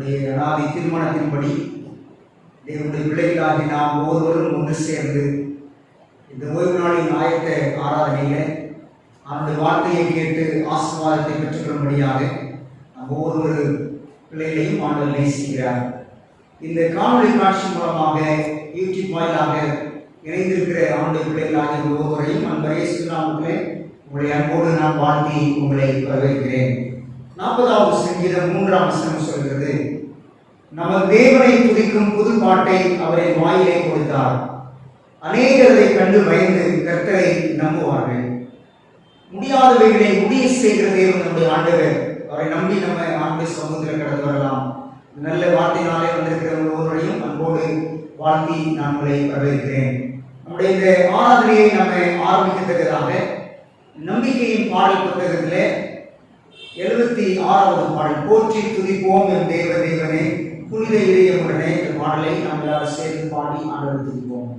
நம்முடைய அனாதை திருமணத்தின்படி தேவனுடைய பிள்ளைகளாகி நாம் ஒவ்வொருவரும் ஒன்று சேர்ந்து இந்த ஓய்வு நாளின் ஆயத்த ஆராதனையில அவனுடைய வார்த்தையை கேட்டு ஆசீர்வாதத்தை பெற்றுக்கொள்ளும்படியாக நாம் ஒவ்வொரு பிள்ளைகளையும் ஆண்டவர் நேசிக்கிறார். இந்த காணொலி காட்சி மூலமாக யூடியூப் வாயிலாக இணைந்திருக்கிற ஆண்டு பிள்ளைகளாகிய ஒவ்வொருவரையும் அன்பரே சுனாமத்திலே உங்களுடைய அன்போடு நான் வாழ்த்தி உங்களை வரவேற்கிறேன். 40வது சங்கீதம் 3ஆம் வசனம் சொல்கிறது, நமது தேவனை துதிக்கும் புது பாட்டை அவரின் வாயிலே கொடுத்தார். அநேகரை கண்டு பயந்து கர்த்தரை நம்புவார்கள். முடியாதவைகளை முடிய செய்கிற தேவன் நம்முடைய ஆண்டவர். அவரை நம்பி நம்ம ஆண்டு சமூகத்தில் கடந்து வரலாம். நல்ல வார்த்தையினாலே வந்திருக்கிற ஒவ்வொருவரையும் அன்போடு வாழ்த்தி நான் உங்களை வரவேற்கிறேன். நம்முடைய இந்த ஆராதனையை நம்ம ஆரம்பிக்கத்தக்கதாக நம்பிக்கையின் பாடல் புத்தகத்திலே 76வது பாடல், போற்றி துதிப்போம் என் தேவ தேவனே புனித இதயமுடனே, இந்த பாடலை நாம் எல்லாரும் சேர்ந்து பாடி ஆண்டவரை துதிப்போம்.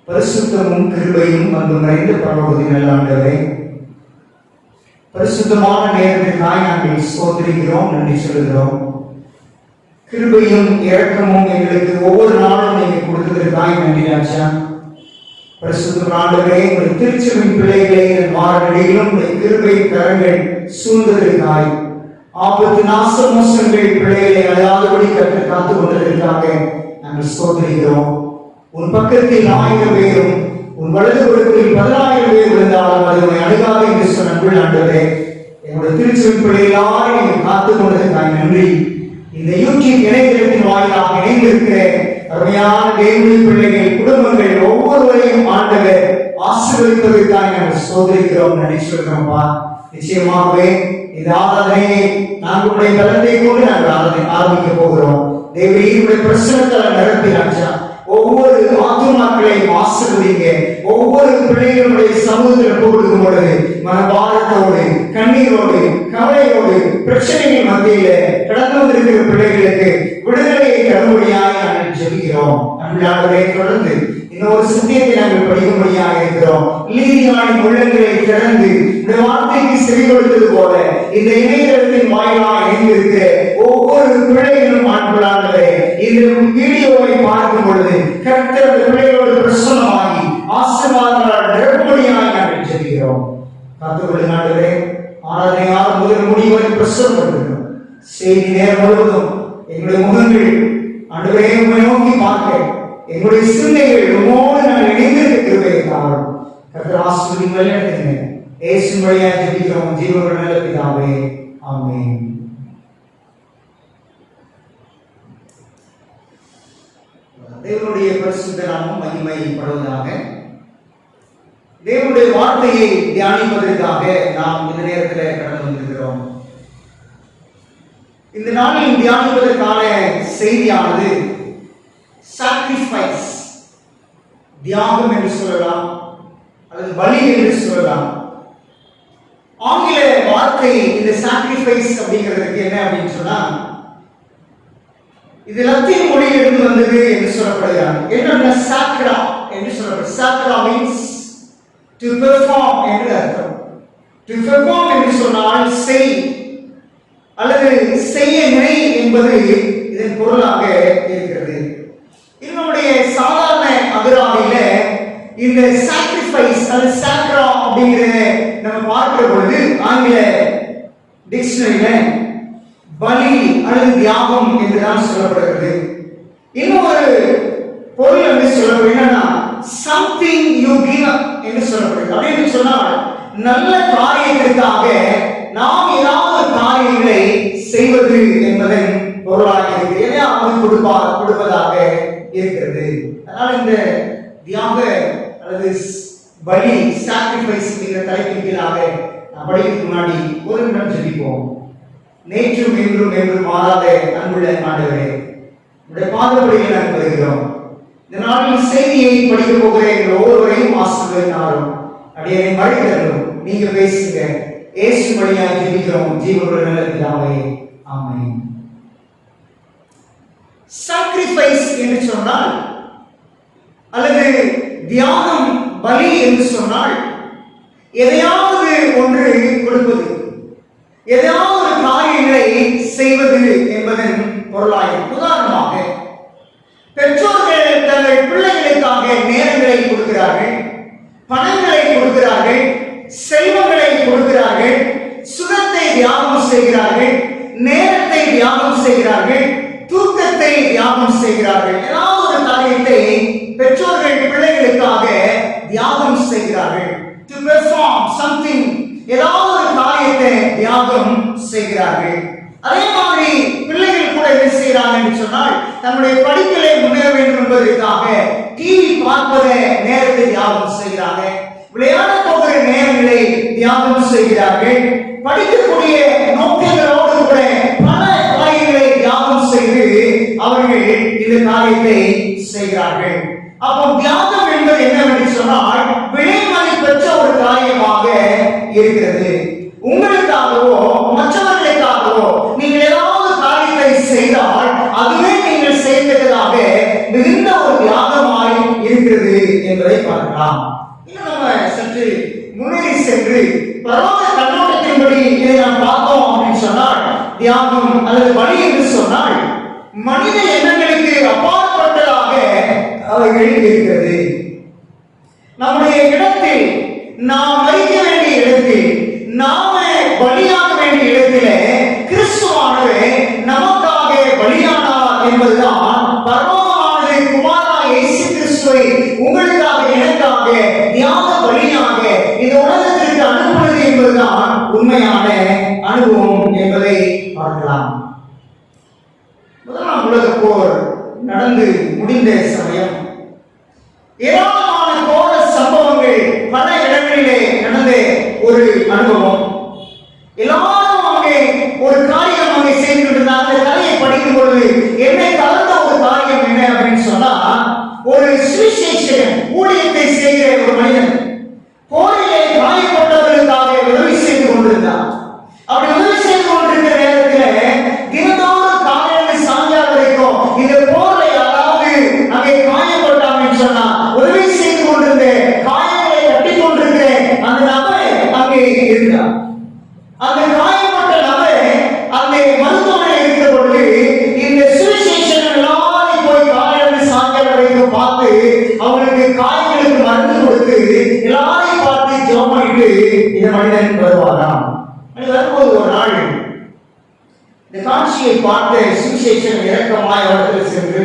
பரிசுத்தமும் கிருபையும் அன்பு நிறைந்த பரலோகத்தின் நல்ல ஆண்டவரே, பரிசுத்தமான நேரத்திற்காக நாங்கள் ஸ்தோத்திரிக்கிறோம், நன்றி சொல்கிறோம். கிருபையும் இரக்கமும் எங்களுக்கு ஒவ்வொரு நாளும் நீங்கள் கொடுத்ததற்காக நன்றி ராஜா. பரிசுத்த ஆண்டவரே, உங்கள் திருச்சபையின் பிள்ளைகளை மாறடியிலும் கிருபை கரங்கள் சூழ்ந்ததற்காக, ஆபத்து நாச மோசங்கள் பிள்ளைகளை அழகாதபடி கற்று காத்து கொண்டதற்காக நாங்கள் ஸ்தோத்திரிக்கிறோம். உன் பக்கத்தில் 1000 பேரும் உன் வலது புறத்தில் 10000 பேர் இருந்தாலும் அது அணுகாது என்று சொன்ன அன்புள்ள ஆண்டவரே, என்னுடைய திருச்சபை பிள்ளை எல்லாரையும் காத்து கொண்டதற்காக நன்றி. இந்த யூடியூப் இணையதளத்தின் வாயிலாக இணைந்திருக்கிற அருமையான தேவனுடைய பிள்ளைகள் குடும்பங்கள் ஒவ்வொருவரையும் ஆண்டவர் ஆசீர்வதிப்பதற்காக நாங்கள் சோதரிக்கிறோம், நன்றி சொல்கிறோம்ப்பா. நிச்சயமாகவே இந்த ஆராதனையை நாங்களுடைய பலத்தை கொண்டு நாங்கள் ஆரம்பிக்க போகிறோம். தேவனுடைய பிரசனத்தால் நிரப்பி ராஜா ஒவ்வொரு ஆத்துமாக்களையும் ஆசீர்வதிங்க. ஒவ்வொரு பிள்ளைகளுடைய சமூகத்தில் போடுக்கும் பொழுது மனபாரத்தோடு, கண்ணீரோடு, கவலையோடு, பிரச்சனைகள் மத்தியில கடந்து வந்திருக்கிற பிள்ளைகளுக்கு விடுதலையை தரும்படியாக நாங்கள் ஜெபிக்கிறோம். அன்பாளரை தொடர்ந்து இன்னொரு சத்தியத்தை நாங்கள் படிக்கும்படியாக இருக்கிறோம். லீதியானின் உள்ளங்களை திறந்து இந்த வார்த்தைக்கு செவி கொடுத்தது போல இந்த இணையதளத்தின் வாயிலாக இணைந்திருக்கிற ஒவ்வொரு பிள்ளைகளும் ஆண்களானவரே, இந்த வீடியோவை பார்க்கும் பொழுது கர்த்தர் அந்த பிள்ளைகளோடு பிரசன்னமாகி ஆசீர்வாதங்களால் நிரப்பும்படியாக நாங்கள் ஜெபிக்கிறோம். காத்துக்கொள்ளுங்க ஆண்டவரே. ஆராதனை ஆரம்பம் முதல் முடிவரை பிரசன்னப்படுத்துகிறோம். செய்தி நேரம் முழுவதும் எங்களுடைய முகங்கள் ஆண்டவரே உம்மை நோக்கி பார்க்க, எங்களுடைய சிந்தைகள் உம்மோடு நாங்கள் இணைந்திருக்க கிருபையை தாரும். கர்த்தர் ஆசீர்வதிங்க, வழிநடத்துங்க. இயேசுவின் வழியாக ஜெபிக்கிறோம் ஜீவனுள்ள நல்ல பிதாவே, ஆமென். தேவனுடைய பரிசுத்த நாமம் மகிமைப்படுவதாக. தேவனுடைய வார்த்தையை தியானிப்பதற்காக நாம் இந்த நேரத்தில் கடந்து வந்திருக்கிறோம். இந்த நாளில் தியானிப்பதற்கான செய்தியானது சாக்ரிஃபைஸ், தியாகம் என்று சொல்லலாம் அல்லது பலி என்று சொல்லலாம். ஆங்கில வார்த்தை இந்த சாக்ரிஃபைஸ் அப்படிங்கிறதுக்கு என்ன அப்படின்னு சொன்னா, இது லத்தீன் மொழியிலிருந்து வந்தது என்று சொல்லப்படுகிறது. என்ன சாக்ரா என்று சொல்லப்படுகிறது. சாக்ரா மீன்ஸ் டு பெர்ஃபார்ம் என்று அர்த்தம். டு பெர்ஃபார்ம் என்று சொன்னால் செய் அல்லது செய்ய நினை என்பது இதன் பொருளாக இருக்கிறது. நம்முடைய சாதாரண அகராதியில இந்த சாக்ரிஃபைஸ் அல்லது சாக்ரா அப்படிங்கிறத நம்ம பார்க்கிற பொழுது ஆங்கில டிக்ஷனரியில பலி அல்லது தியாகம் என்றுதான் சொல்லப்படுகிறது. இன்னொரு பொருள் என்று சொல்லப்படுகிறது என்னன்னா something you give up என்று சொல்லப்படுகிறது. அப்படின்னு சொன்னால் நல்ல காரியத்திற்காக நாம் ஏதாவது காரியங்களை செய்வது என்பதன் பொருளாக இருக்கிறது. எதையாவது கொடுப்பதாக இருக்கிறது. அதனால் இந்த தியாக அல்லது பலி சாக்ரிஃபைஸ் என்ற தலைப்பின் கீழாக படிக்கிறதுக்கு முன்னாடி ஒரு நிமிடம் ஜெபிப்போம். நேற்றும் இன்றும் என்றும் மாறாத அன்புள்ள ஆண்டவரே, உடைய பாதப்படியில் நாங்கள் வருகிறோம். இந்த நாளில் செய்தியை படிக்க போகிற எங்கள் ஒவ்வொருவரையும் ஆசீர்வதினாலும் அப்படியே மழை தரணும். நீங்க பேசுங்க. இயேசு வழியாக ஜெபிக்கிறோம் ஜீவனுள்ள நல்ல பிதாவே, ஆமென். சாக்ரிஃபைஸ் என்று சொன்னால் அல்லது தியாகம் பலி என்று சொன்னால் எதையாவது ஒன்று கொடுப்பது, ஏதாவது ஒரு காரியங்களை செய்வது என்பதன் பொருளாகும். உதாரணமாக பெற்றோர்கள் தங்கள் பிள்ளைகளுக்காக நேரங்களை கொடுக்கிறார்கள், பணங்களை கொடுக்கிறார்கள், செல்வங்களை கொடுக்கிறார்கள், சுகத்தை தியாகம் செய்கிறார்கள், நேரத்தை தியாகம் செய்கிறார்கள், தூக்கத்தை தியாகம் செய்கிறார்கள். ஏதாவது ஒரு காரியத்தை பெற்றோர்கள் பிள்ளைகளுக்காக தியாகம் செய்கிறார்கள். To perform something, ஏதாவது ஒரு காரியத்தை தியாகம் செய்கிறார்கள். அதே மாதிரி பிள்ளைகள் கூட என்ன செய்கிறாங்க என்று சொன்னால் தன்னுடைய படிப்பிலே முன்னேற வேண்டும் என்பதற்காக டிவி பார்ப்பத நேரத்தை தியாகம் செய்கிறாங்க, விளையாட போகிற நேரங்களை தியாகம் செய்கிறார்கள், படிக்கக்கூடிய நோக்கங்களோடு கூட பல காரியங்களை தியாகம் செய்து அவர்கள் இந்த காரியத்தை செய்கிறார்கள். அப்போ தியாகம் என்பது என்னவென்று சொன்னால் விலைமதி பெற்ற ஒரு காரியமாக இருக்கிறது. உங்களுக்காகவோ மற்றவர்களுக்காகவோ நீங்கள் ஏதாவது காரியத்தை செய்தால் அதுவே நீங்கள் செய்ததாக மிகுந்த ஒரு தியாகமாய் இருக்கிறது என்பதை பார்க்கலாம். இன்னும் நம்ம சற்று முன்னேறி சென்று பரவாத கண்ணோட்டத்தின்படி இதை நாம் பார்த்தோம் அப்படின்னு சொன்னால், தியாகம் அல்லது பலி என்று சொன்னால் மனித எண்ணங்களுக்கு அப்பாற்பட்டதாக அவைகள் இருக்கிறது. நம்முடைய இடத்தில், நாம் மறிக்க வேண்டிய இடத்தில், நாம பலியாக வேண்டிய இடத்திலே கிறிஸ்துவானவர் நமக்காக பலியானார் என்பதுதான் பரலோகமானது குமாரா இயேசு கிறிஸ்துவை உங்களுக்காக எனக்காக தியாக பலியாக இந்த உலகத்திற்கு அனுப்புவது என்பதுதான் உண்மையான அனுபவம் என்பதை பார்க்கலாம். முதலாம் உலக போர் நடந்து முடிந்த சமயம் ஏராளமான கோர சம்பவங்கள் பல இடங்களிலே நடந்த ஒரு அனுபவம். எல்லாரும் அங்கே ஒரு காரியம் அங்கே செய்து கொண்டிருந்தார். அந்த கதையை படிக்கும் பொழுது என்னை கலந்த ஒரு காரியம் என்ன அப்படின்னு சொன்னா, ஒரு சுவிசேஷகன் ஊழியத்தை செய்கிற ஒரு மனிதன் போரிலே காயப்பட்டவர்களுக்காக உதவி செய்து கொண்டிருந்தார். அப்படி உதவி செய்து கொண்டிருக்கிற நேரத்தில் தினந்தோறும் காலையில சாயங்காலம் வரைக்கும் இந்த போர்ல யாராவது அங்கே காயப்பட்டாங்கன்னு சொன்னா உதவி செய்து கொண்டிருந்த காயங்களை கட்டி கொண்டிருக்கிற அந்த நபர் அங்கே இருந்தார். அந்த காயப்பட்ட நபர் அந்த மருத்துவமனை இருக்கிற பொழுது இந்த சுவிசேஷன் எல்லாரும் போய் காலையில சாயங்காலம் வரைக்கும் பார்த்து அவங்களுக்கு காயங்களுக்கு மருந்து கொடுத்து எல்லாரையும் பார்த்து ஜெபம் பண்ணிட்டு இந்த மனிதன் வருவாராம். வரும்போது ஒரு நாள் இந்த காட்சியை பார்த்த சுவிசேஷன் இரக்கமாய் அவர்கள் சென்று,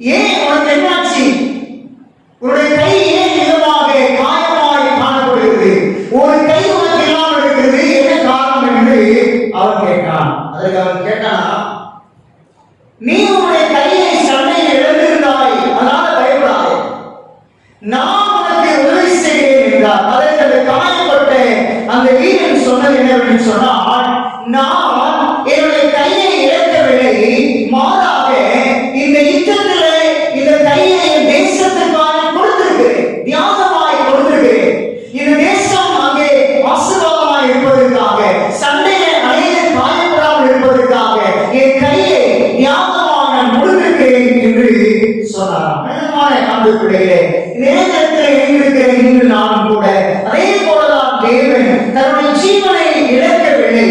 ஏன் உனக்கு என்னாச்சு? உன்னுடைய கை ஏன் விதமாக காயமாய் காணப்படுகிறது? ஒரு கை உனக்கு இல்லாமல் இருக்கிறது, என்ன காரணம் என்று அவன் கேட்டான். அதற்கு அவன் கேட்டான், நீ உன்னுடைய கையை சண்டையில் இழந்திருந்தாய், அதனால பயப்படாதே, நான் உனக்கு உதவி செய்கிறேன் என்றார். அதற்கு அந்த காயப்பட்ட அந்த வீரன் சொன்னது என்னவென்று சொன்னால், நான் என்னுடைய கையை இழக்கவில்லை, மாறாக இந்த யுத்தத்திலே இந்த கையை என் தேசத்திற்காக கொடுத்திருக்கிறேன், தியாகமாய் கொடுத்திருக்கிறேன். இந்த தேசம் அங்கே ஆசீர்வாதமாய் இருப்பதற்காக, சண்டையை அநேக காயப்படாமல் இருப்பதற்காக என் கையை தியாகமாக நான் கொடுத்திருக்கிறேன் என்று சொன்னார். அன்புக்குரியவர்களே, நேரத்தில் இருக்கிற நீங்கள் நானும் கூட அதே போலதான் தேவன் தன்னுடைய ஜீவனை இழக்கவில்லை,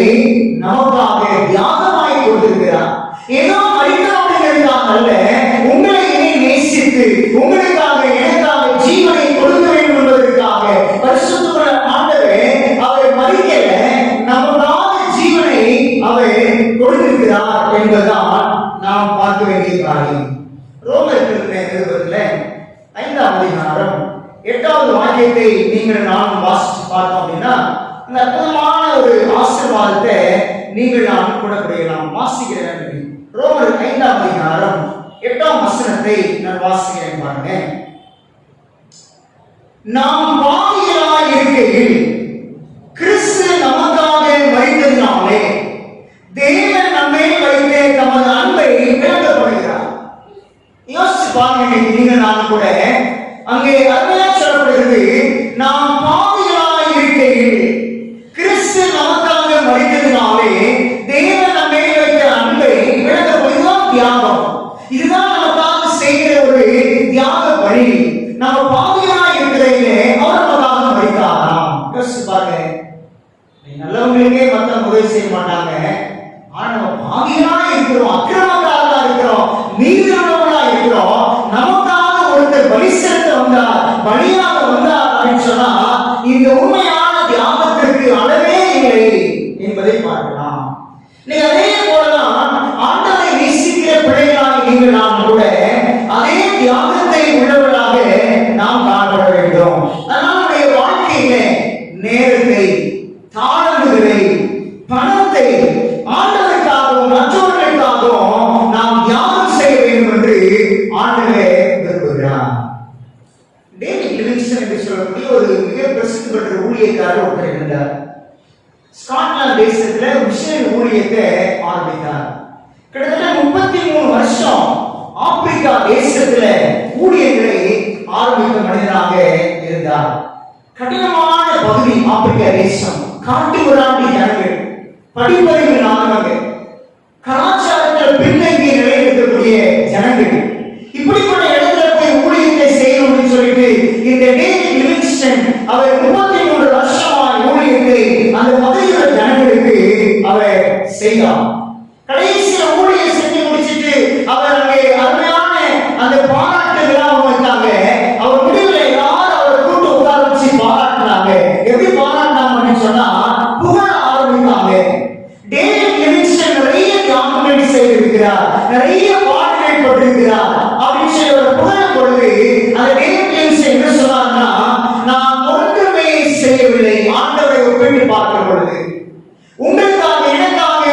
நமக்காக தியாகமாய் கொடுத்திருக்கிறார். ஏதோ மனிதனுக்காக அல்ல, உங்களை நேசித்து உங்களுக்காக எனக்காக ஜீவனை கொடுக்க வேண்டும் என்பதற்காக பரிசுத்த ஆண்டவர் அவர் மறிக்கல, நமக்காக ஜீவனை அவர் கொடுத்திருக்கிறார் என்பதுதான் நாம் பார்க்க வேண்டிய காரியம். ரோமர்கள் நிருபத்தில் 5ஆம் அதிகாரம் 8வது வாக்கியத்தை நீங்கள் நானும் வாசித்து பார்த்தோம் அப்படின்னா, இந்த அற்புதமான ஒரு ஆசீர்வாதத்தை நீங்கள் நான் கூட புரியலாம். வாசிக்கிறேன். ரோமர் 5ஆம் அதிகாரம் 8ஆம் வசனத்தை நான் வாசிக்கிறேன் பாருங்க. நாம் பாவிகளாய் இருக்கையில் கிறிஸ்து நமக்காக மரித்ததினாலே தேவன் நம்மேல் வைத்த தமது அன்பை விளக்கப்படுகிறார். யோசிச்சு பாருங்க, நீங்க நான் கூட அங்கே அருமையா சொல்லப்படுகிறது, நாம் பாவிகளாய் இருக்கையில் கிறிஸ்து நமக்காக மரித்ததினாலே தேவன் நம்மேல் வைத்த அன்பை விளக்கப்படுகிறார். தியாகம், இதுதான் நமக்காக செய்கிற ஒரு தியாக பலி. நம்ம பாவிகளாய் இருக்கிறதிலே அவர் நமக்காக மரித்தாராம். யோசிச்சு பாருங்க, நல்லவங்களுக்கே மத்தவங்க உதவி செய்ய மாட்டாங்க, ஆனா நம்ம பாவிகளாய் இருக்கிறோம், அக்கிரமக்காரர்களா இருக்கிறோம், நீதியுள்ளவர்களா இருக்கிறோம், நமக்காக ஒருத்தர் பலி செலுத்த வந்தார், பலியாக வந்தார் அப்படின்னு சொன்னா இந்த உண்மையான தியாகத்திற்கு அளவே இல்லை என்பதை பார்க்கலாம். நீங்க அதே போலதான் ஆண்டவரை நேசிக்கிற பிள்ளைகளாக நீங்கள் நாம் கூட அதே தியாகத்தை உள்ளவர்களாக நாம் காணப்பட வேண்டும். நம்முடைய வாழ்க்கையிலே நேரத்தை, தாளந்துகளை, பணத்தை ஆண்டவருக்காகவும் மற்றவர்களுக்காகவும் நாம் தியாகம் செய்ய வேண்டும் என்று ஆண்டவர் விரும்புகிறார். டேவிட் லிவிங்ஸ்டன் என்று சொல்லக்கூடிய ஒரு மிக பிரசித்தி பெற்ற ஊழியக்காரர் ஒருத்தர் இருந்தார். ஸ்காட்லாந்து தேசத்தில் மிஷனரி ஊழியத்தை ஆரம்பித்தார். கிட்டத்தட்ட 33 வருஷம் ஆப்பிரிக்கா தேசத்துல ஊழியர்களை ஆரம்பித்த மனிதனாக இருந்தார். கடினமான பகுதி ஆப்பிரிக்கா தேசம், காட்டு விராண்டி ஜனங்கள், படிப்பறிவு இல்லாதவர்கள், கலாச்சாரத்தில் பின்தங்கிய நிலையில் இருக்கக்கூடிய ஜனங்கள், இப்படிப்பட்ட இடத்துல போய் ஊழியத்தை செய்ய செய்யணும் அப்படின்னு சொல்லிட்டு இந்த டேவிட் லிவிங்ஸ்டன் அவர் 33 வருஷமாய் ஊழியத்தை அந்த பகுதியுள்ள ஜனங்களுக்கு அவர் செய்தார். கடைசியில ஊழியம் செஞ்சு முடிச்சிட்டு அவர் அங்கே அருமையான அந்த பாராட்டுகளா வந்தாங்க. அவர் முடிவில் எல்லாரும் அவரை கூட்டு உட்கார வச்சு பாராட்டினாங்க. எப்படி பாராட்டினாங்க அப்படின்னு சொன்னா புகழ ஆரம்பித்தாங்க. டேவிட் லிவிங்ஸ்டன் நிறைய டாக்குமெண்ட் செய்திருக்கிறார், நிறைய பாடல்கள் போட்டிருக்கிறார் அப்படின்னு சொல்லி அவர் புகழும் பொழுது அந்த டேவிட் லிவிங்ஸ்டன் என்ன சொன்னார்னா, நான் ஒன்றுமே செய்யவில்லை ஆண்டவரை ஒப்பிட்டு பார்க்கும் பொழுது, உங்களுக்காக எனக்காக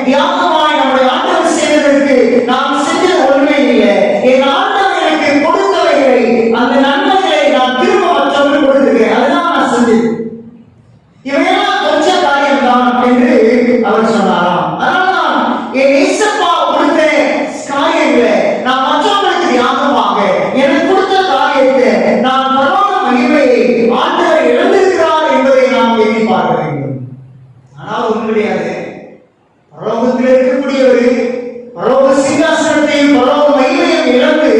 தியாகமாய் நம்முடைய ஆண்டவர் செய்வதற்கு நான் செஞ்சது ஒன்றுமே இல்லை. என் ஆண்டவர் எனக்கு கொடுத்தவைகளை அந்த நன்மைகளை நான் திரும்ப மற்றவர்கள் கொடுத்துருக்கேன், அதுதான் நான் செஞ்சது. இவையெல்லாம் கொஞ்ச காரியம் தான் என்று அவர் சொன்னாராம். அதனால்தான் என் இயேசப்பா கொடுத்த காரியங்களை நான் மற்றவர்களுக்கு தியாகமாக எனக்கு கொடுத்த காரியத்தை நான் பரவான மகிமையை ஆண்டவர் இழந்திருக்கிறார் என்பதை நாம் எண்ணி பார்க்க வேண்டும். ஆனால் ஒன்று கிடையாது. பரலோகத்தில் இருக்கக்கூடியவர் பரலோக சிங்காசனத்தையும் பரலோக மகிமையும் இழந்து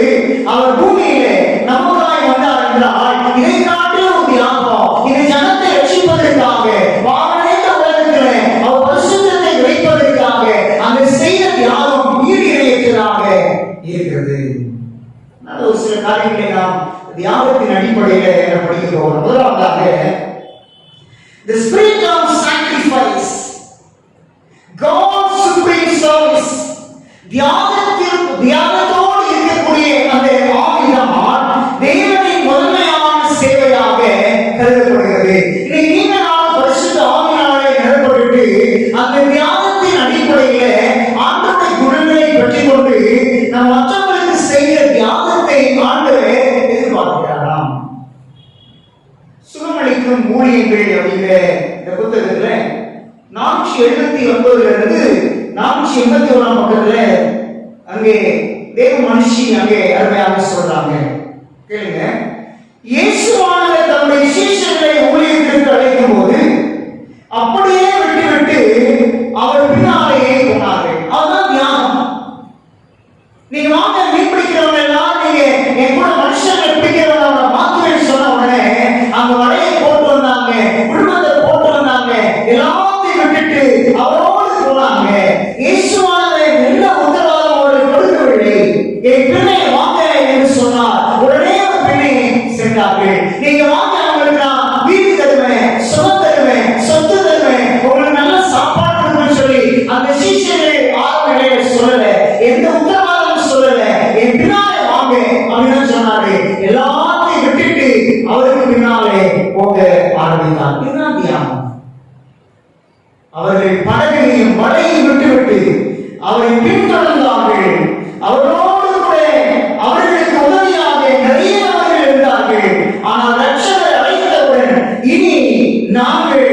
அவர் பூமியிலே நமக்காய் வந்தார் என்றால் இதை காட்டிலும் தியாகம், இந்த ஜனத்தை ரட்சிப்பதற்காக வானேற்ற உலகத்திலே அவர் பரிசுத்தத்தை வைப்பதற்காக அந்த செய்த தியாகம் ஈடு இணையற்றதாக இருக்கிறது. ஒரு சில காரியங்களை நாம் தியாகத்தின் அடிப்படையில் படிக்கிறோம். முதலாவதாக the spirit of sacrifice, God's supreme service, தியாகத்தோடு இருக்கக்கூடிய அந்த ஆவிதான் தேவனின் முதன்மையான சேவையாக கருதப்படுகிறது. இன்னைக்கு நீண்ட நாள் பரிசுத்த ஆவியினாலே நிரப்பப்பட்டு அந்த தியாகத்தின் அடிப்படையில ஆண்டவருடைய குணங்களை பற்றி கொண்டு நாம் மற்றவர்களுக்கு செய்கிற தியாகத்தை ஆண்டவர் எதிர்பார்க்கிறாராம். சுகமளிக்கும் ஊழியங்கள் அப்படிங்கிற இந்த புத்தகத்துல 479 இருந்து 481 பக்கத்துல அங்கே தேவ மனுஷி அங்கே அருமையாக சொல்றாங்க. கேளுங்க. இயேசுவானவர் தம்முடைய சீஷர்களை ஊழியத்திற்கு அழைக்கும் போது அப்படியே விட்டு அவர் பின்னாலேயே போனார்கள். அதுதான் தியாகம். நீங்க வாங்க மீன் பிடிக்கிறவங்க எல்லாம் நீங்க என் கூட மனுஷங்களை பிடிக்கிறவங்க மாத்துவேன்னு சொன்ன உடனே அங்க வலையை போட்டு வந்தாங்க, குடும்பத்தை போட்டு வந்தாங்க, எல்லாத்தையும் விட்டுட்டு அவரோடு போனாங்க. இயேசுவானவர் நல்ல உத்தரவாதம் அவர்களுக்கு கொடுக்கவில்லை. என் பிள்ளை வாங்க என்று சொன்னார். உடனே ஒரு பிள்ளை சென்றார்கள். நீங்க வாங்க, அவங்களுக்கு நான் வீடு தருவேன், சுகம் தருவேன், சொத்து தருவேன், உங்களுக்கு நல்ல சாப்பாடு கொடுப்பேன்னு சொல்லி அந்த சீஷர்கள் ஆரம்ப நிலையில சொல்லல, எந்த உத்தரவாதமும் சொல்லல. என் பின்னாலே வாங்க அப்படின்னு சொன்னாரு. எல்லாத்தையும் விட்டுட்டு அவருக்கு பின்னாலே போக ஆரம்பித்தார். இதுதான் தியாகம். அவர்கள் படகையும் வலையும் விட்டுவிட்டு அவரை பின்தொடர்ந்தார்கள். அவரோடு கூட அவர்களுக்கு உதவியாக நிறைய அவர்கள் இருந்தார்கள். ஆனால் ரட்சகர் அழைத்தவுடன் இனி நாங்கள்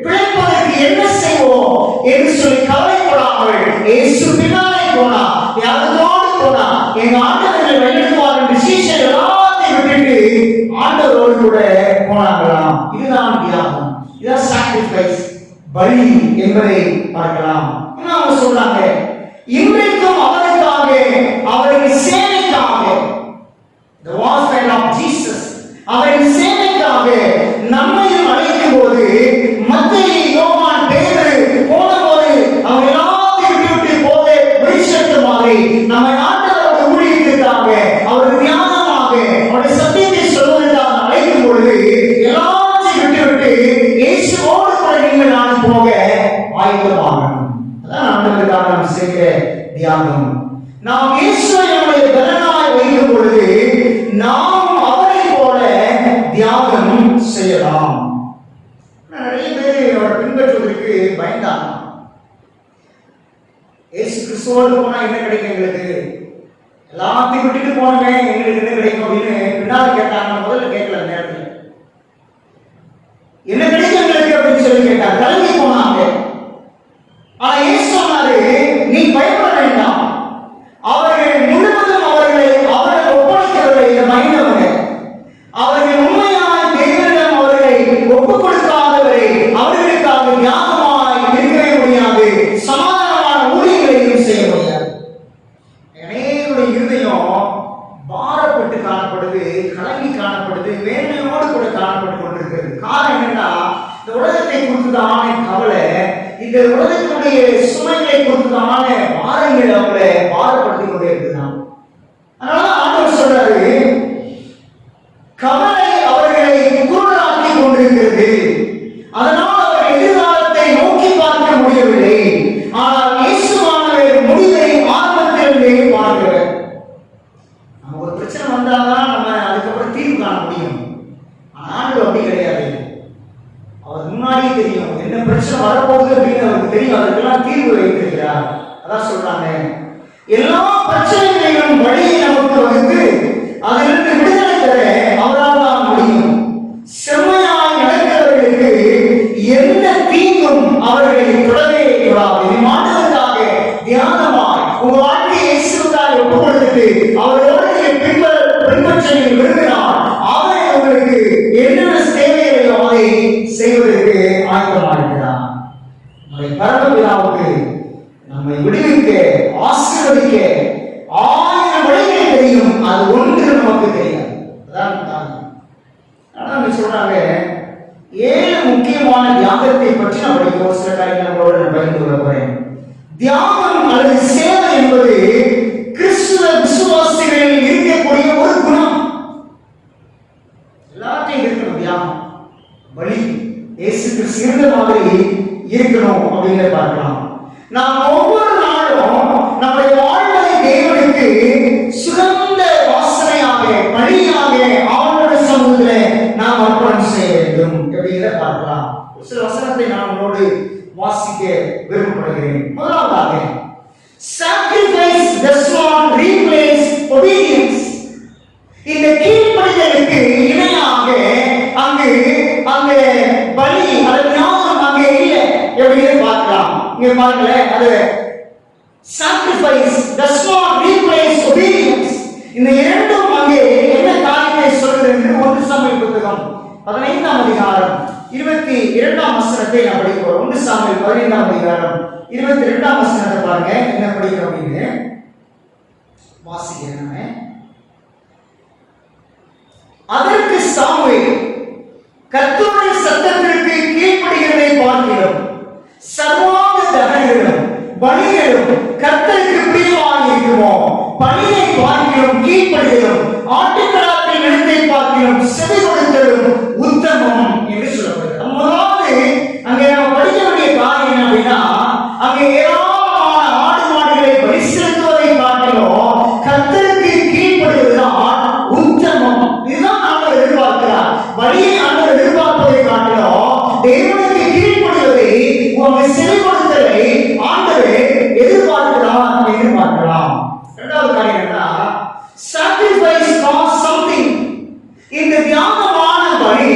பிழைப்பதற்கு என்ன செய்வோம் என்று சொல்லி கவலைப்படாமல் இயேசு பின்னாலே போனா, யாரோடு போனா, எங்க ஆண்டவர்கள் வழிநடத்துவார் என்று சீஷர் எல்லாத்தையும் விட்டுட்டு ஆண்டவரோடு கூட போனாங்களாம். இதுதான் தியாகம், இதுதான் சாக்ரிஃபைஸ், பலி என்பதை பார்க்கலாம். அவங்க சொல்றாங்க, இன்றைக்கும் அவருக்காக, அவரின் சேவைக்காக, the warfare of Jesus, அவரின் சேவைக்காக நம்மையும் அழைக்கும் போது மத்தேயு, யோவான், பேதுரு போன போது அவங்க எல்லாத்தையும் விட்டு போக வெளிச்சத்து மாதிரி நம்மை ஆண்டவருடைய ஊழியத்திற்காக அவர் தியாகமாக அவருடைய சத்தியத்தை சொல்வதற்காக அழைக்கும் பொழுது எல்லாத்தையும் விட்டு இயேசுவோடு கூட நீங்கள் நான் போக ஆயத்தமாகணும். அதான் ஆண்டவருக்காக நாம் செய்கிற தியாகம். நாம் இயேசுவை நம்முடைய பலனாய் வைக்கும் பொழுது நாம் அவரை போல தியாகம் செய்யலாம். நிறைய பேர் அவரை பின்பற்றுவதற்கு பயந்தாங்க. இயேசு கிறிஸ்துவோடு போனா என்ன கிடைக்கும், எங்களுக்கு எல்லாத்தையும் விட்டுட்டு போனமே எங்களுக்கு என்ன கிடைக்கும் அப்படின்னு பின்னாடி கேட்டாங்க. முதல்ல கேட்கல, நேரத்தில் என்ன கிடைக்கும் எங்களுக்கு அப்படின்னு சொல்லி கேட்டாங்க. கலங்கி போனாங்க. ஆனா இயேசு சொன்னாரு, நீ பயப்பட வேண்டாம், அவர்கள் முழுவதும் அவர்கள் ஒப்படைக்கிறவரை இந்த மைந்தவரை, அவர்கள் உண்மையாய் தேவனிடம் அவர்களை ஒப்புக் கொடுக்காதவரை அவர்களுக்காக தியாகமாய் இருக்கவே முடியாது, சமாதானமான ஊழியங்களையும் செய்ய முடியாது. அநேகருடைய இருதயம் பாரப்பட்டு காணப்படுது, கலங்கி அது மேன்மையோடு கூட காணப்பட்டு கொண்டிருக்கிறது. காரணம் என்னன்னா, இந்த உலகத்தை குறித்ததான கவலை, இந்த உலகத்தினுடைய சுமைகளை குறித்ததான பாரங்கள் அவங்களை பாரப்படுத்திக் கொண்டே இருக்குதான். அதனால ஆண்டவர் சொல்றாரு, கவலை அவர்களை குருடாக்கி கொண்டிருக்கிறது. அதனால் அவர் எதிர்காலத்தை நோக்கி பார்க்க முடியவில்லை. ஆனால் இயேசுவானவர் முடிவை ஆரம்பத்திலிருந்தே பார்க்கிறவர். நம்ம ஒரு பிரச்சனை வந்தால்தான் நம்ம அதுக்கப்புறம் தீர்வு காண முடியும். ஆண்டவர் அப்படி கிடையாது. அவர் முன்னாடியே தெரியும் என்ன பிரச்சனை வரப்போகுது அப்படின்னு அவருக்கு தெரியும். அதுக்கெல்லாம் தீர்வு வைத்திருக்கிறார். அதான் சொல்றாங்க, எல்லா பிரச்சனைகளிலும் வழியை நமக்கு வகுத்து அதிலிருந்து விடுதலை தர அவரால் தான் முடியும். செம்மையாய் நடக்கிறவர்களுக்கு எந்த தீங்கும் அவர்களை தொடவே கூடாது. மாண்டதற்காக தியானமாய் உங்க வாழ்க்கையை இயேசுவுக்காக ஒப்புக் கொடுத்துட்டு அவரோடு பின்பற்ற விரும்பினால் அவரை உங்களுக்கு என்னென்ன தேவையோ அதை செய்வதற்கு ஆயத்தமாயிருக்கிறார். நம்முடைய பரமபிதாவுக்கு நம்மை விடுவிக்க, ஆசீர்வதிக்க 1000 வழிகள் தெரியும். அது ஒன்று நமக்கு தெரியாது. அதான் சொல்றாங்க, 7 முக்கியமான தியாகத்தை பற்றி நான் படிக்க ஒரு சில காரியங்களோடு நான் பகிர்ந்து கொள்ள போறேன். தியாகம் அல்லது சேவை என்பது கிறிஸ்துவ விசுவாசிகளில் இருக்கக்கூடிய ஒரு குணம். எல்லாத்தையும் இருக்கணும். தியாகம் வழி இயேசு கிறிஸ்து இருந்த மாதிரி இருக்கணும் அப்படிங்கிறத பார்க்கலாம். நாம் ஒவ்வொரு நாளும் நம்முடைய வாழ்வை தேவனுக்கு சுகந்த வாசனையாக, பணியாக அவனுடைய சமூகத்தில் நாம் அர்ப்பணம் செய்ய வேண்டும் அப்படிங்கிறத பார்க்கலாம். சில வசனத்தை நான் உங்களோடு வாசிக்க விரும்பப்படுகிறேன். முதலாவதாக, sacrifice does not replace obedience. இந்த கீழ்ப்படிதலுக்கு இணையாக அங்கு அந்த பலி அல்லது ஞானம் அங்கே இல்லை எப்படின்னு பார்க்கலாம். இங்க பாருங்களேன், அது sacrifice does not replace obedience. இந்த இரண்டும் அங்கே என்ன காரியத்தை சொல்கிறது என்று 1 சாமுவேல் புத்தகம் 15ஆம் அதிகாரம் 22ஆம் வசனத்தை நாம் படிக்கிறோம். 1 சாமுவேல் 15ஆம் அதிகாரம் 22ஆம் வசனத்தை பாருங்க, என்ன படிக்கிறோம் அப்படின்னு வாசிக்கிறேன். அதற்கு சாமுவேல், கர்த்தருடைய சத்தத்திற்கு கீழ்ப்படிகிறதை பார்க்கிறோம். சர்வாங்க தகனங்களும் பலிகளும் கர்த்தருக்கு பிரியமாக இருக்குமோ? பலியை பார்க்கிறோம், கீழ்ப்படிகிறோம். ஆட்டுக்கடாக்கள் நிலத்தை பார்க்கிறோம், செவி கொடுத்தலும் உத்தமம் என்று சொல்லப்படுகிறது. முதலாவது அங்கே நம்ம படிக்க வேண்டிய காரியம் என்ன அப்படின்னா, அங்கே ஏராளமான ஆடு மாடுகளை பலி செலுத்துவதை காட்டிலும் கர்த்தருக்கு கீழ்ப்படுவதுதான் உத்தமம். இதுதான் ஆண்டவர் எதிர்பார்க்கிறார். வழியை ஆண்டவர் எதிர்பார்ப்பதை காட்டிலும் தேவனுக்கு கீழ்ப்படுவதை, உங்களை செவி கொடுத்தலை ஆண்டவர் எதிர்பார்க்கிறார் என்று பார்க்கலாம். இரண்டாவது காரியம் என்ன, sacrifice costs something. இந்த தியாகமான பலி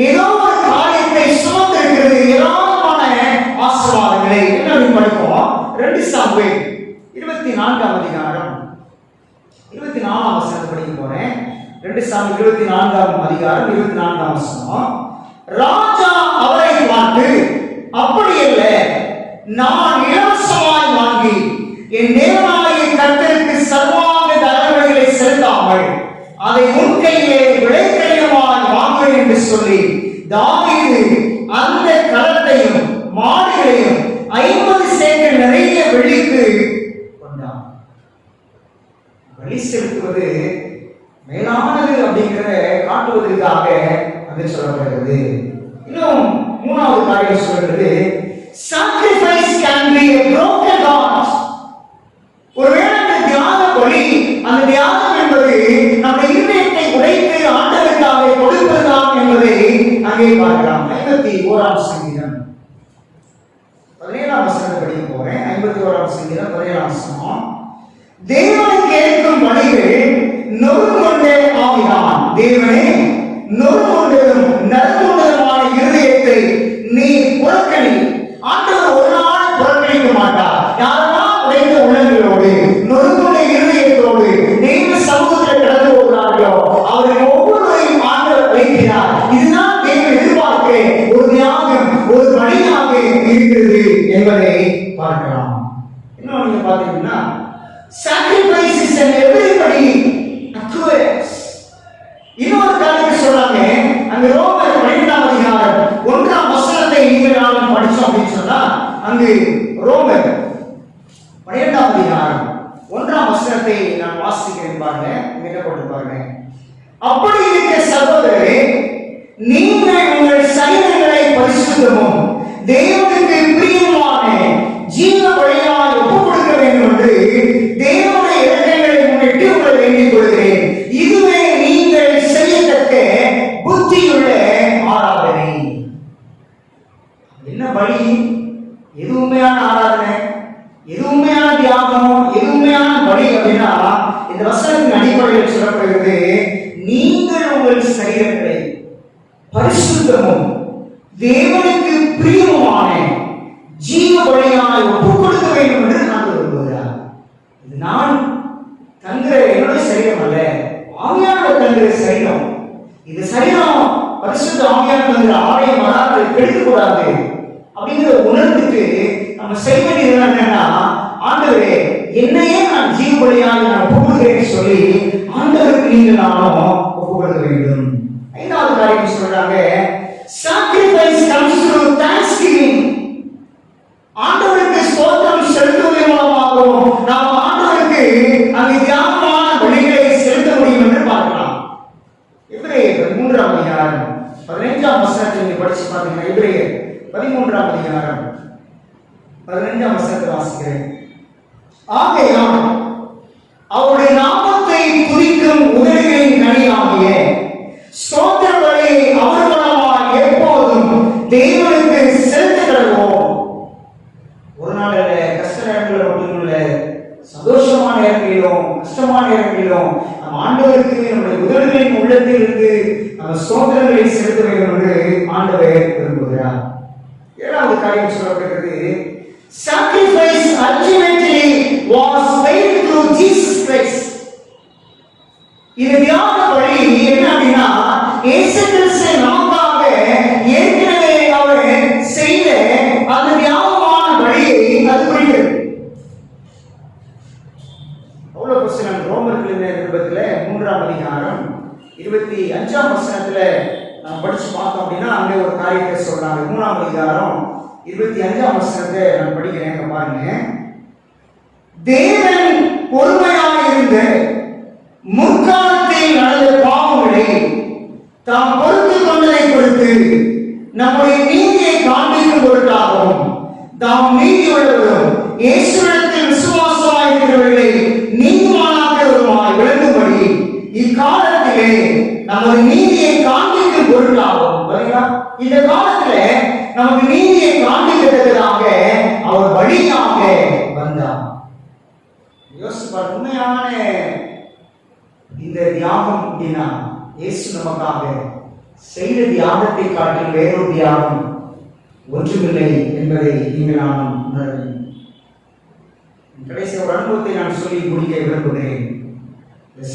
ஏதோ ஒரு காரியத்தை சுமந்திருக்கிறது, ஏராளமான ஆசீர்வாதங்களை. என்ன படிப்போம்? 2 சாமுவேல் 24ஆம் அதிகாரம் 24ஆம் வசனத்தை படிக்க போறேன். 2 சாமுவேல் 24ஆம் அதிகாரம் 24ஆம் வசனம். ராஜா அவரை பார்த்து, அப்படியல்ல, நான் இலவசமாய் வாங்கி என் தேவனாகிய கர்த்தருக்கு சர்வாங்க தகவல்களை செலுத்தாமல் அதை உன் கையிலே விளைக்கடினமாய் வாங்குவேன் என்று சொல்லி தாவீது அந்த களத்தையும் மாடுகளையும் 50 சேக்கல் நிறைய வெள்ளிக்கு கொண்டான். வழி செலுத்துவது மேலானது அப்படிங்கிற காட்டுவதற்காக அது சொல்லப்படுகிறது. இன்னும் 3வது காரியம் சொல்றது, sacrifice can be a broken heart. ஒருவேளை அந்த தியாக பலி, அந்த தியாகம் என்பது நம்முடைய இதயத்தை உடைத்து ஆண்டவருக்காக கொடுப்பதுதான் என்பதை அங்கே பார்க்கலாம். 51ஆம் சங்கீதம் 17ஆம் வசனத்தை படிக்க போறேன். 51ஆம் சங்கீதம் 17ஆம் வசனம். தேவனை கேட்கும் பலிகள் நொறுங்கொண்டே ஆவிதான். தேவனே, நொறுங்கொண்டதும் நறுங்கொண்டதுமான இருதயத்தை நீ புறக்கணி. ஆண்டவர் ஒரு நாள் புறக்கணிக்க மாட்டார். யாரெல்லாம் உடைந்த உள்ளங்களோடு, நொறுங்குள்ள இருதயத்தோடு தெய்வ சமூகத்தில் கடந்து போகிறார்களோ அவர்கள் ஒவ்வொருவரையும் ஆண்டவர் வைக்கிறார். இதுதான் தேவன் எதிர்பார்க்க ஒரு தியாகம், ஒரு பலியாக இருக்கிறது என்பதை பார்க்கலாம். இன்னும் நீங்க பாத்தீங்கன்னா, sacrifice is an everybody occurrence. இன்னொரு காரியத்தை சொல்ல பரிசுத்தமும் தேவனுக்கு பிரியமான ஜீவ பலியாய் ஒப்புக் கொடுக்க வேண்டும் என்று தேவனுடைய இலக்கங்களை முன்னிட்டு உங்களை வேண்டிக் கொள்கிறேன். இதுவே நீங்கள் செய்யத்தக்க புத்தியுள்ள ஆராதனை. என்ன பலி? எது உண்மையான ஆராதனை? எது உண்மையான தியாகம்? எது உண்மையான பலி அப்படின்னா இந்த வசனத்தின் அடிப்படையில் சொல்லப்படுகிறது, நீங்கள் உங்கள் சரீரங்களை பரிசுத்தமும் தேவனுக்கு பிரியமான ஜீவ பலியாய் ஒப்புக் கொடுக்க வேண்டும் என்று நான் விரும்புகிறார். இது நான் தங்குற என்னுடைய சரீரம் அல்ல, ஆவியானவர் தங்குற சரீரம். இது சரீரம் பரிசுத்த ஆவியானவர் தங்குற ஆலயம், அதை கெடுக்கக்கூடாது அப்படிங்கிற உணர்ந்துட்டு நம்ம செய்ய வேண்டியது என்னன்னா, ஆண்டவரே என்னையே நான் ஜீவ பலியாக நான் ஒப்புக் கொடுக்கிறேன்னு சொல்லி ஆண்டவருக்கு நீங்கள் நானும் ஒப்புக் கொடுக்க வேண்டும். ஐந்தாவது காரியம் சொல்றாங்க, sacrifice comes through thanksgiving. ஆண்டவருக்கு ஸ்தோத்திரம் செலுத்துவதன் மூலமாகவும் நாம் ஆண்டவருக்கு அந்த தியாகமான பலிகளை செலுத்த முடியும் என்று பார்க்கலாம். எபிரேயர் 13ஆம் அதிகாரம் 15ஆம் வசனத்தை நீங்க படிச்சு பார்த்தீங்கன்னா, எபிரேயர் 13ஆம் அதிகாரம் 15ஆம் வசனத்தை வாசிக்கிறேன். ஆகையால் அவருடைய நாமத்தை துதிக்கும் உதடுகளின் கனியாகிய ஸ்தோத்திர பலியை அவர் மூலமாக எப்போதும் தேவனுக்கு செலுத்துகிறோம். ஒரு நாள் கஷ்ட நேரங்களில் மட்டுமல்ல, சந்தோஷமான நேரங்களிலும் கஷ்டமான நேரங்களிலும் நம் ஆண்டவருக்கு நம்முடைய உதடுகளின் உள்ளத்தில் இருந்து நம்ம ஸ்தோத்திரங்களை செலுத்த வேண்டும் என்று ஆண்டவர் விரும்புகிறார். ஏழாவது காரியம் சொல்லப்படுகிறது, sacrifice ultimately was made through Jesus Christ. இது தியாக பலி என்ன அப்படின்னா, இயேசு கிறிஸ்து நமக்காக ஏற்கனவே அவர் செய்த அந்த தியாகமான பலியை அது குறிக்கிறது. பவுல் அப்போஸ்தலன் ரோமர்கள் நிருபத்திலே 3ஆம் அதிகாரம் 25ஆம் வசனத்துல நாம் படிச்சு பார்த்தோம் அப்படின்னா, அங்கே ஒரு காரியத்தை சொல்றாங்க. 3ஆம் அதிகாரம் 25ஆம் வசனத்தை நான் படிக்கிறேன், பாருங்க. தேவன் பொறுமையாக இருந்த முற்காலத்தில் நடந்த பாவங்களை தாம் பொறுத்துக் கொண்டதை கொடுத்து நம்முடைய நீதியை காண்பிக்கும் பொருட்டாகவும் தாம் நீதியுள்ளவரும் இயேசுவிடத்தில் விசுவாசமாயிருக்கிறவர்களை நீதிமானாக்கிறவருமாய் விளங்கும்படி இக்காலத்திலே நமது நீதியை காண்பிக்கும் பொருட்டாகும். இந்த காலத்திலே நமக்கு நீதியை காண்பிக்கத்தக்கதாக அவர் வழியாக வந்தார். யோசிப்பார், உண்மையான இந்த தியாகம் அப்படின்னா இயேசு நமக்காக செய்த தியாகத்தை காட்டில் வேறொரு தியாகம் ஒன்றுமில்லை என்பதை நீங்கள் நான் உணர வேண்டும். கடைசி ஒரு அனுபவத்தை நான் சொல்லி முடிக்க விரும்புகிறேன்.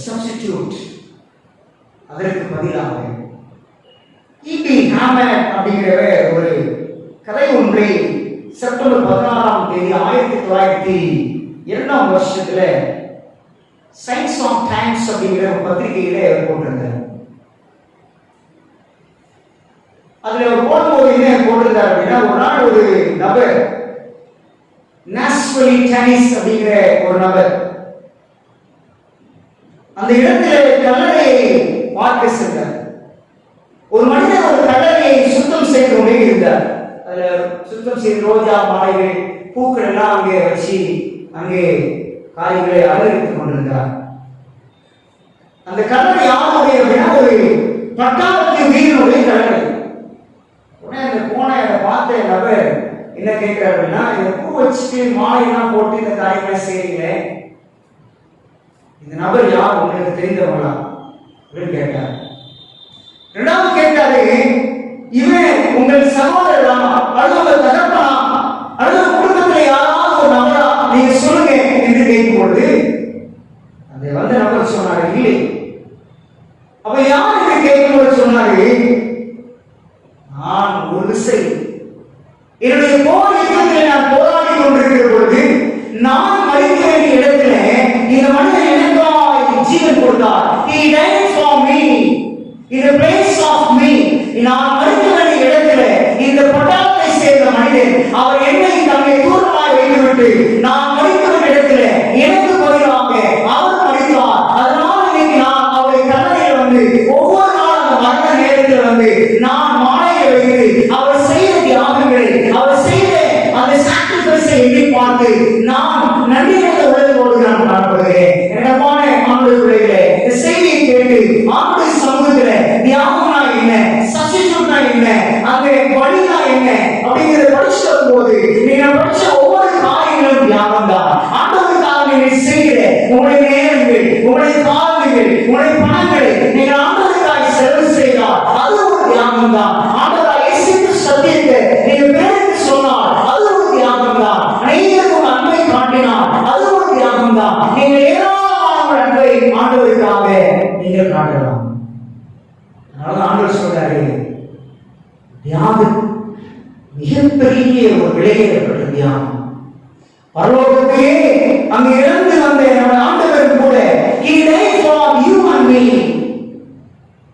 சப்ஸ்டிடியூட், அதற்கு பதிலாக ஈபி ஹாமர் அப்படிங்கிறவர் ஒரு கதை ஒன்றை செப்டம்பர் 16ஆம் தேதி 1902ஆம் வருஷத்துல சயின்ஸ் ஆஃப் டைம்ஸ் அப்படிங்கிற ஒரு பத்திரிகையில போட்டிருந்தார். அதுல ஒரு போடும்போது என்ன போட்டிருந்தார் அப்படின்னா, ஒரு நாள் ஒரு நபர், நாஸ்வலி டெனிஸ் அப்படிங்கிற ஒரு நபர் அந்த இடத்துல கல்லறையை பார்க்க சென்றார். ஒரு மனிதர் ஒரு கல்லறையை சுத்தம் செய்து கொண்டே இருந்தார். அதுல சுத்தம் செய்து ரோஜா மாலைகள் பூக்கள் எல்லாம் அங்கே வச்சு அங்கே காரியங்களை அலங்கரித்துக் கொண்டிருந்தார். அந்த கல்லறை யாருடைய அப்படின்னா ஒரு பட்டாளத்து வீரனுடைய கல்லறை. உடனே அந்த போனை அதை பார்த்த நபர் என்ன கேட்கிறார் அப்படின்னா, இந்த பூ வச்சுட்டு மாலையெல்லாம் போட்டு இந்த காரியங்களை செய்றீங்களே, இந்த நபர் யார், உங்களுக்கு தெரிந்தவங்களா அப்படின்னு கேட்டார். இரண்டாவது கேட்டாரு, இவன் உங்கள் சகோதரா அல்லது உங்கள் தகப்பனா அல்லது குடும்பத்தில் யாராவது ஒரு நபரா நீங்க சொல்லுங்க என்று கேட்கும் பொழுது அந்த வந்த நபர் சொன்னாரு, இல்லை. அப்ப யார் என்று கேட்கும்போது சொன்னாரு, நான் ஒரு விசை என்னுடைய போர் யுத்தத்தில் நான் போராடி கொண்டிருக்கிற பொழுது நான் மறிக்க வேண்டிய இடத்துல இந்த மனிதன் எனக்காக ஜீவன் கொடுத்தார். He died for me in the place of me. நான் மறிக்க வேண்டிய இடத்துல இந்த பட்டாளத்தை சேர்ந்த மனிதன் அவர் என்னை தம்மை தூரமாய் வைத்துவிட்டு நான் மறிக்க வேண்டிய இடத்துல எனக்கு பதிலாக அவர் மறித்தார். அதனால இன்னைக்கு நான் அவருடைய கல்லறையில் வந்து ஒவ்வொரு நாள் அந்த மரண நேரத்தில் வந்து நான் மாலையை வைத்து அவர் செய்த பிரச்சனை எண்ணி பார்த்து நான் நன்றியுள்ள உலகோடு நான் காணப்படுகிறேன். எனக்கான ஆண்டுகளே இந்த செய்தியை கேட்டு ஆண்டு சமூகத்துல தியாகம்னா என்ன, சப்ஸ்டிடியூட்னா என்ன, அங்கே வழினா என்ன அப்படிங்கிறத படிச்சு வரும்போது நீங்க படிச்ச ஒவ்வொரு காரியங்களும் தியாகம் தான். ஆண்டவருக்காக நீங்க செய்கிற உங்களுடைய நேரங்கள், உங்களுடைய காலங்கள், உங்களுடைய பணங்களை நீங்க ஆண்டவருக்காக செலவு செய்தால் அது ஒரு தியாகம் தான். ஆண்டவராக இயேசு சத்தியத்தை நீங்க பேருக்கு சொன்னால் அது ஒரு தியாகம் தான். அனைவருக்கும் அன்பை காட்டினால் அது ஒரு தியாகம் தான். நீங்க ஏராளமான அன்பை ஆண்டவருக்காக நீங்கள் காட்டலாம். அதனால ஆண்டவர் சொல்றாரு, தியாகம் மிகப்பெரிய ஒரு விலையேறப்பட்ட தியாகம். பரலோகத்தையே அங்கு இறந்து வந்த நம்ம ஆண்டவர் கூட he died for you and me.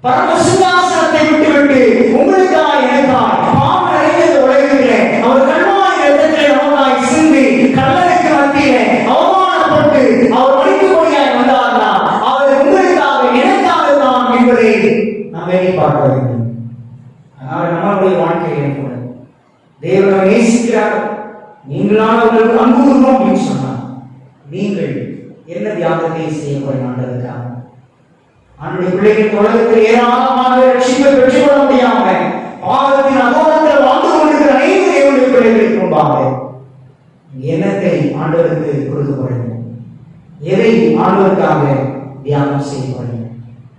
பரமசிங்காசனத்தை விட்டுவிட்டு உங்களுக்காய் எனக்காய் பாவம் நிறைந்த உலகத்திலே அவர் கல்வாய் இடத்திலே நமக்காய் சிந்தி கல்லறைக்கு மத்தியிலே அவமானப்பட்டு அவர் மடிக்கும்படியாய் வந்தார்னா அவர் உங்களுக்காக எனக்காக தான் என்பதை நாம் எண்ணி பார்க்க வேண்டும். அதனால் நம்மளுடைய வாழ்க்கையை கூட தேவனை நேசிக்கிறார். நீங்களான உங்களுக்கு அன்பு கூறணும் அப்படின்னு சொன்னார். நீங்கள் என்ன தியாகத்தை செய்ய போறீங்க? ஆண்டுடைய பிள்ளைகள் உலகத்தில் ஏராளமாக ரட்சிப்பை பெற்றுக்கொள்ள முடியாம பாவத்தின் அகோரத்தில் வாழ்ந்து கொண்டிருக்கிற அனைத்து தேவனுடைய பிள்ளைகளுக்கு முன்பாக எண்ணத்தை ஆண்டவருக்கு கொடுக்க போறீங்க? எதை ஆண்டவருக்காக தியாகம் செய்ய போறீங்க?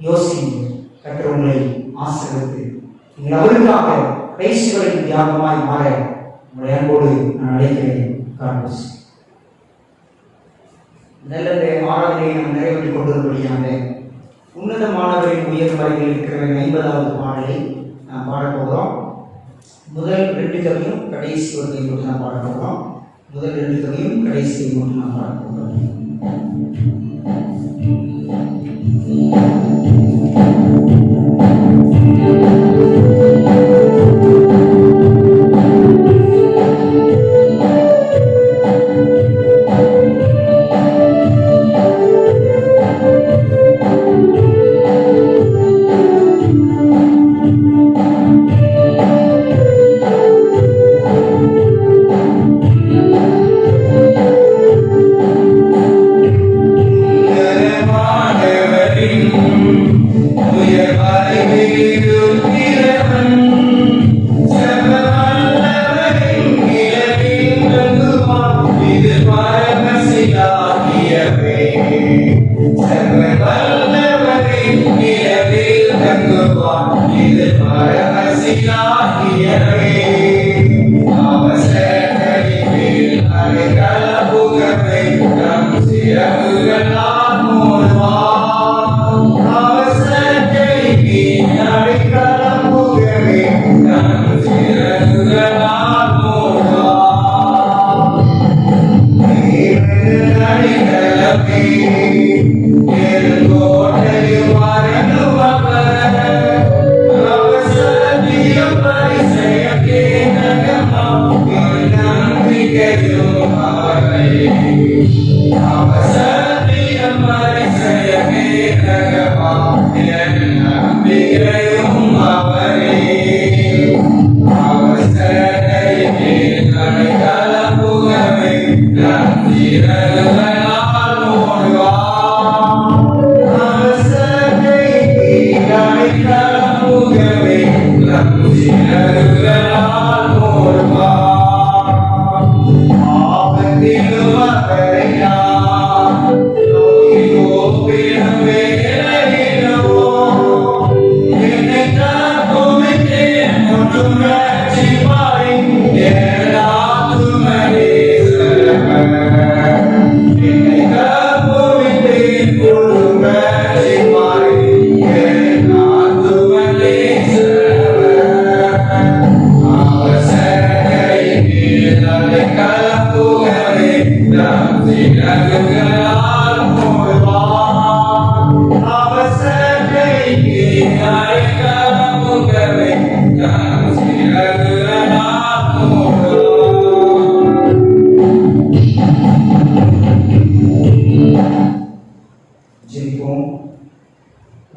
யோசிங்க. கர்த்தர் உங்களை ஆசீர்வதித்து நீங்கள் அவருக்காக கடைசிகளின் தியாகமாய் மாற உங்களை அன்போடு நான் அழைக்கிறேன். காண்போம். நல்ல ஆராதனையை நாம் நிறைவேற்றிக் கொண்டிருப்படியாக உன்னதமானவரின் உயர் வரையில் இருக்கிற 50வது பாடலை நாம் பாடப்போகிறோம். முதல் 2 கவியும் கடைசி ஒரு கவி மட்டும் நாம் பாடப்போகிறோம். முதல் 2 கவியும் கடைசி மட்டும் நாம் பாடப்போகிறோம்.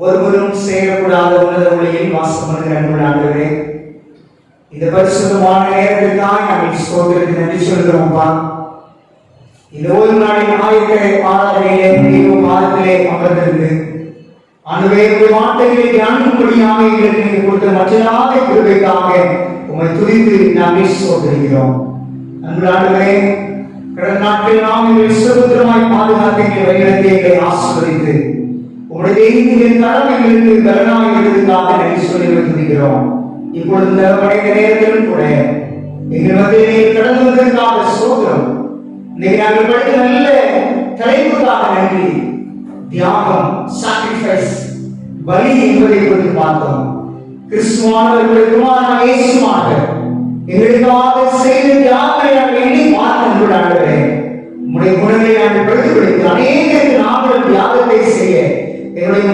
ஒருவரும் சேரக்கூடாத உன்னத ஒளியில் வாசம் பண்ணுகிற அன்புள்ள ஆண்டவரே, இந்த பரிசுத்தமான நேரத்திற்காக நாங்கள் ஸ்தோத்திரத்தை நன்றி சொல்கிறோம்ப்பா. இந்த ஓய்வு நாளின் ஆயத்த ஆராதனையிலே தெய்வ பாதத்திலே அமர்ந்திருந்து ஆண்டவரே உங்கள் வார்த்தைகளை தியானிக்கும்படியாக எங்களுக்கு நீங்கள் கொடுத்த மற்றலாத கிருபைக்காக உம்மை துதித்து நாங்கள் ஸ்தோத்திரிக்கிறோம். அன்பு ஆண்டவரே, கடந்த நாட்களில் நாம் எங்களை சுதந்திரமாய் பாதுகாத்து எங்களை வழிநடத்தி எங்களை ஆசீர்வதித்து உங்களுடைய தெய்வீக கடமைகளுக்கு பலனாக இருந்ததுக்காக நன்றி சொல்லி துதிக்கிறோம். இப்பொழுது இந்த நேரத்திலும் கூட எங்கள் மத்தியிலே கடந்து வந்ததற்காக ஸ்தோத்திரம். இன்னைக்கு நாங்கள் படித்த நல்ல தலைப்புக்காக நன்றி. தியாகம், சாக்ரிஃபைஸ், பலி என்பதை குறித்து பார்த்தோம். கிறிஸ்துவானவர்களுடைய குமாரனான இயேசுவாக எங்களுக்காக செய்த தியாகங்களை நாங்கள் எண்ணி பார்த்து ஆண்டவரே, உம்முடைய குணங்களை நாங்கள் பிரதிபலித்து அநேகருக்கு நாங்கள் தியாகத்தை செய்ய எங்களுடைய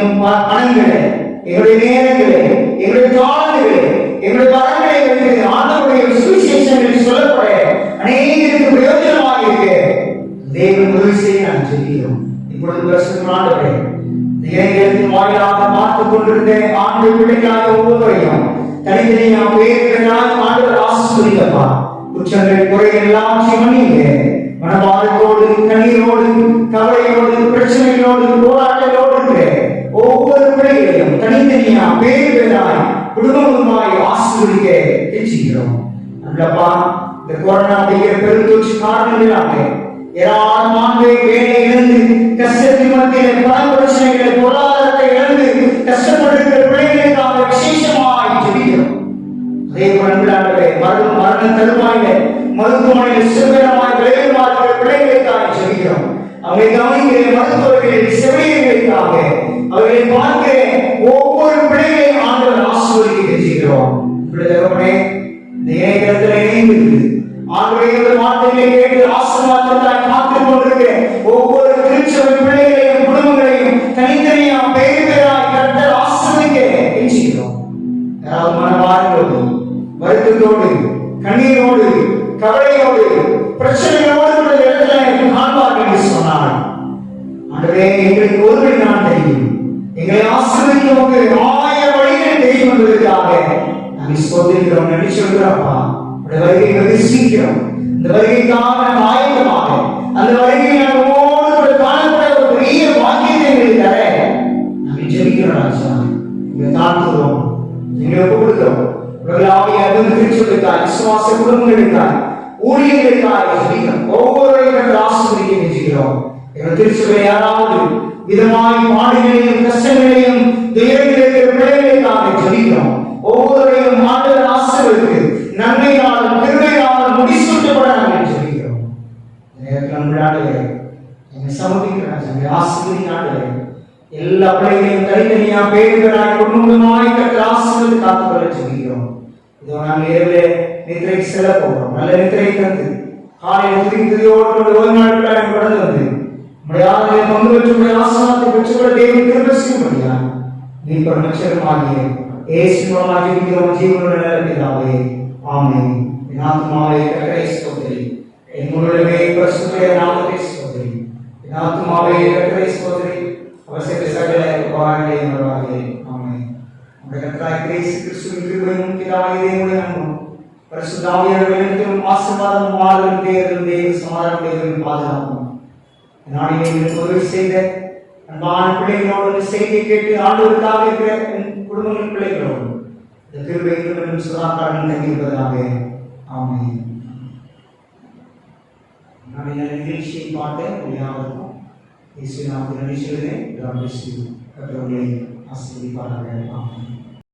பணங்களை, எங்களுடைய நேரங்களை, எங்களுடைய தாழ்வுகளை, எங்களுடைய வரங்களை வைத்து ஆண்டவருடைய சுவிசேஷங்கள் சொல்லப்பட அநேகருக்கு பிரயோஜனமாக இருக்க தேவன் உதவி செய்ய நாங்கள் சொல்கிறோம். இப்பொழுது ஆண்டவரே, இளைஞர்களின் வாயிலாக பார்த்துக் கொண்டிருந்த ஆண்டு பிள்ளைகளாக ஒவ்வொருவரையும் தனித்தனியாக பேருக்கிறார். ஆண்டவர் ஆசீர்வதிக்கப்பா. குற்றங்கள் குறைகள் எல்லாம் மன்னிங்க. மனபாரத்தோடு, கண்ணீரோடு, கவலையோடு, பிரச்சனைகளோடு, போராட்டங்களோடு இருக்கிற ஒவ்வொரு பிள்ளைகளையும் தனித்தனியா பேருக்கிறாய் குடும்பமாய் ஆசீர்வதிக்க கெஞ்சுகிறோம். நல்லப்பா, இந்த கொரோனா அப்படிங்கிற பெருந்தொற்று காரணங்களாக ஏராளமான வேலை இழந்து கஷ்டத்தின் மத்தியில் பல பிரச்சனைகளை, பொருளாதாரத்தை இழந்து கஷ்டப்படுகிற பிள்ளைகளுக்காக விசேஷமாய் ஜெபிக்கிறோம். அதே போல மரண தருவாயில மருத்துவமனையில் சிறுவனமாய் விளைவு பார்க்கிற பிள்ளைகளுக்காக ஜெபிக்கிறோம். அவங்களை கவனிக்கிற மருத்துவர்கள், செவிலியர்களுக்காக அவர்களை பார்க்கிற ஒவ்வொரு பிள்ளைகளையும் ஆண்டவர் ஆசீர்வதிக்க செய்கிறோம். தகப்பனே, இந்த இணையத்தில் இணைந்து ஆண்டவருடைய வார்த்தைகளை கேட்டு ஆசீர்வாதத்தாய் காத்துக் கொண்டிருக்கிற ஒவ்வொரு திருச்சபை பிள்ளைகளையும் குடும்பங்களையும் தனித்தனியா பேராய் கர்த்தர் ஆசீர்வதிக்க கெஞ்சுகிறோம். யாராவது மனபாரத்தோடு, வருத்தத்தோடு, கண்ணீரோடு, கவலையோடு, பிரச்சனைகளோடு இடத்துல காண்பார்கள் என்று சொன்னார். ஆண்டவரே, எங்களுக்கு ஒருவரை நான் தெரியும், எங்களை ஆசீர்வதிக்க ஆயிரம் வழிகள் தெரியும் என்பதற்காக நாங்கள் ஸ்தோத்திரிக்கிறோம், நன்றி சொல்கிறோம்ப்பா. வருகை சீக்கிரம் இந்த வருகைக்காக ஆயத்தமாக அந்த வருகை நம்மோடு காணப்பட ஒரு பெரிய வாக்கியத்தை எங்களுக்கு தர நாங்கள் ஜெபிக்கிறோம். தாழ்த்துகிறோம், எங்களை கொடுக்கிறோம். திருச்சபைக்காய், விசுவாச குடும்பங்களுக்காய், ஊழியர்களுக்காய் ஜெபிக்கிறோம். ஒவ்வொருவரையும் ஆசீர்வதிக்க கெஞ்சுகிறோம். எங்கள் திருச்சபை யாராவது விதமாய் பாடுகளையும் கஷ்டங்களையும் துயரங்களில் பிள்ளைகளுக்காக ஜெபிக்கிறோம். ஒவ்வொருவரையும் ஆண்டவர் ஆசீர்வதித்து நன்மையாலும் கிருபையாலும் முடிசூட்டப்பட நாங்கள் சொல்கிறோம். சமூகத்தின் ஆசீர்வதிக்காண்டவரே, எல்லா பிள்ளைகளையும் தனித்தனியா பேருகளாய் குடும்பமாய் கற்று ஆசீர்வதி காத்துக்கொள்ள சொல்கிறோம். இதோ நாங்கள் இரவு நித்திரைக்கு செல்ல போகிறோம். நல்ல நித்திரை தந்து காலையில் துதியோடு கொண்டு ஒரு நாட்களாக கடந்து வந்து முறையாக பங்கு பெற்று ஆசீர்வாதத்தை பெற்றுக்கொள்ள தேவன் கிருபை செய்யும்படியா நீ பரமேஸ்வரமாகிய இயேசு மூலமாக ஜெபிக்கிறோம். ஜீவனுள்ள பிதாவே, ஆமென். என் ஆத்துமாவே கர்த்தரை ஸ்தோத்திரி, என் முழுமே பரிசுத்த நாமத்தை ஸ்தோத்திரி. என் ஆத்துமாவே கர்த்தரை ஸ்தோத்திரி, அவர் செய்த சகல உபகாரங்களையும் மறவாதே. ஆமென். நம்முடைய கர்த்தராகிய இயேசு கிறிஸ்துவின் கிருபையும் பிதாவாகிய தேவனுடைய அன்பும் பரிசுத்த ஆவியானவரின் ஆசீர்வாதமும் ஆறுதலும் தேவனுடைய தேவ சமாதானத்தையும் பாதுகாப்பும் நாளிலே எங்களுக்கு உதவி செய்த அன்பான பிள்ளைகளோடு செய்தியை கேட்டு ஆண்டவருக்காக இருக்கிற குடும்பங்கள் பிள்ளைகளோடு இந்த கிருபையும் சுதாக்காரன் தங்கியிருப்பதாக. ஆமென். நான் இந்த நிகழ்ச்சியை பார்த்த யாருக்கும் இயேசு நாமத்தில் நன்றி சொல்கிறேன். கர்த்தர் உங்களை ஆசீர்வதிப்பாராக. ஆமென்.